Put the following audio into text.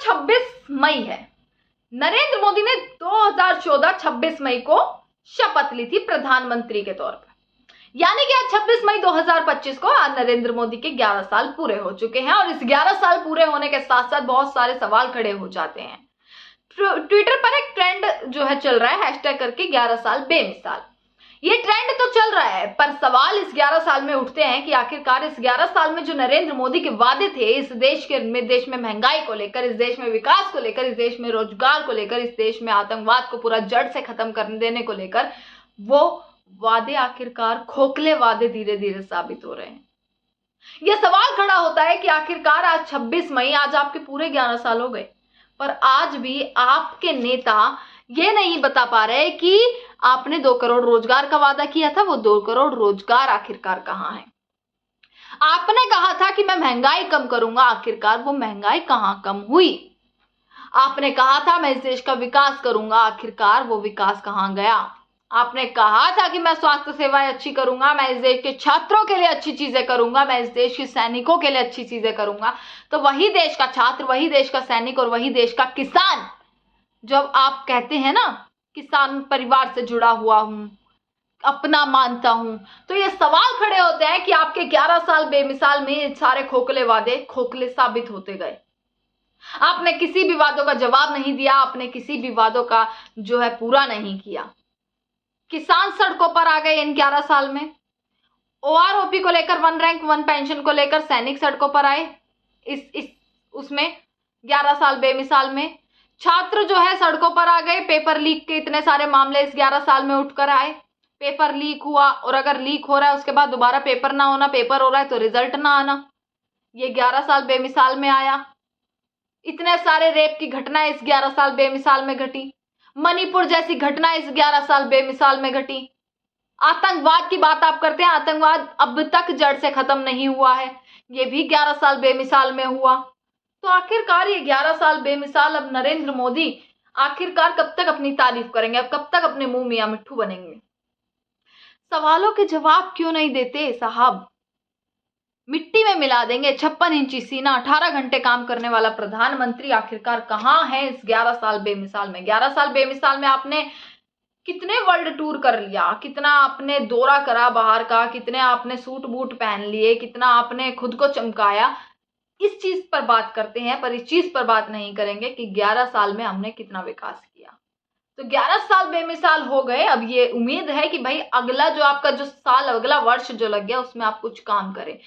26 मई है। नरेंद्र मोदी ने 2014 26 मई को शपथ ली थी प्रधानमंत्री के तौर पर, यानी कि आज 26 मई 2025 को आज नरेंद्र मोदी के 11 साल पूरे हो चुके हैं। और इस 11 साल पूरे होने के साथ साथ बहुत सारे सवाल खड़े हो जाते हैं। ट्विटर पर एक ट्रेंड जो है चल रहा है, हैशटैग करके 11 साल बेमिसाल। ये ट्रेंड तो चल रहा है, पर सवाल इस 11 साल में उठते हैं कि आखिरकार इस 11 साल में जो नरेंद्र मोदी के वादे थे, इस देश में महंगाई को लेकर, इस देश में विकास को लेकर, इस देश में रोजगार को लेकर, इस देश में आतंकवाद को पूरा जड़ से खत्म कर देने को लेकर, वो वादे आखिरकार खोखले वादे धीरे धीरे साबित हो रहे हैं। यह सवाल खड़ा होता है कि आखिरकार आज 26 मई, आज आपके पूरे 11 साल हो गए, पर आज भी आपके नेता ये नहीं बता पा रहे कि आपने 2 करोड़ रोजगार का वादा किया था, वो 2 करोड़ रोजगार आखिरकार कहां है। आपने कहा था कि मैं महंगाई कम करूंगा, आखिरकार वो महंगाई कहां कम हुई। आपने कहा था मैं इस देश का विकास करूंगा, आखिरकार वो विकास कहां गया। आपने कहा था कि मैं स्वास्थ्य सेवाएं अच्छी करूंगा, मैं इस देश के छात्रों के लिए अच्छी चीजें करूंगा, मैं इस देश के सैनिकों के लिए अच्छी चीजें करूंगा। तो वही देश का छात्र, वही देश का सैनिक और वही देश का किसान, जब आप कहते हैं ना किसान परिवार से जुड़ा हुआ हूं, अपना मानता हूं, तो ये सवाल खड़े होते हैं कि आपके 11 साल बेमिसाल में सारे खोखले वादे खोखले साबित होते गए। आपने किसी भी वादों का जवाब नहीं दिया, आपने किसी भी वादों का जो है पूरा नहीं किया। किसान सड़कों पर आ गए इन 11 साल में। ओआरओपी को लेकर, 1 रैंक 1 पेंशन को लेकर सैनिक सड़कों पर आए इस उसमें 11 साल बेमिसाल में। छात्र जो है सड़कों पर आ गए, पेपर लीक के इतने सारे मामले इस 11 साल में उठकर आए। पेपर लीक हुआ, और अगर लीक हो रहा है उसके बाद दोबारा पेपर ना होना, पेपर हो रहा है तो रिजल्ट ना आना, ये 11 साल बेमिसाल में आया। इतने सारे रेप की घटनाएं इस 11 साल बेमिसाल में घटी। मणिपुर जैसी घटना इस 11 साल बेमिसाल में घटी। आतंकवाद की बात आप करते हैं, आतंकवाद अब तक जड़ से खत्म नहीं हुआ है, ये भी 11 साल बेमिसाल में हुआ। तो आखिरकार ये 11 साल बेमिसाल, अब नरेंद्र मोदी आखिरकार कब तक अपनी तारीफ करेंगे, अब कब तक अपने मुंह मियां मिट्ठू बनेंगे। सवालों के जवाब क्यों नहीं देते साहब। मिट्टी में मिला देंगे 56 इंची सीना, 18 घंटे काम करने वाला प्रधानमंत्री आखिरकार कहां है इस 11 साल बेमिसाल में। 11 साल बेमिसाल में आपने कितने वर्ल्ड टूर कर लिया, कितना आपने दौरा करा बाहर का, कितने आपने सूट बूट पहन लिए, कितना आपने खुद को चमकाया। इस चीज पर बात करते हैं, पर इस चीज पर बात नहीं करेंगे कि 11 साल में हमने कितना विकास किया। तो 11 साल बेमिसाल हो गए। अब ये उम्मीद है कि भाई अगला जो आपका जो साल, अगला वर्ष जो लग गया उसमें आप कुछ काम करें।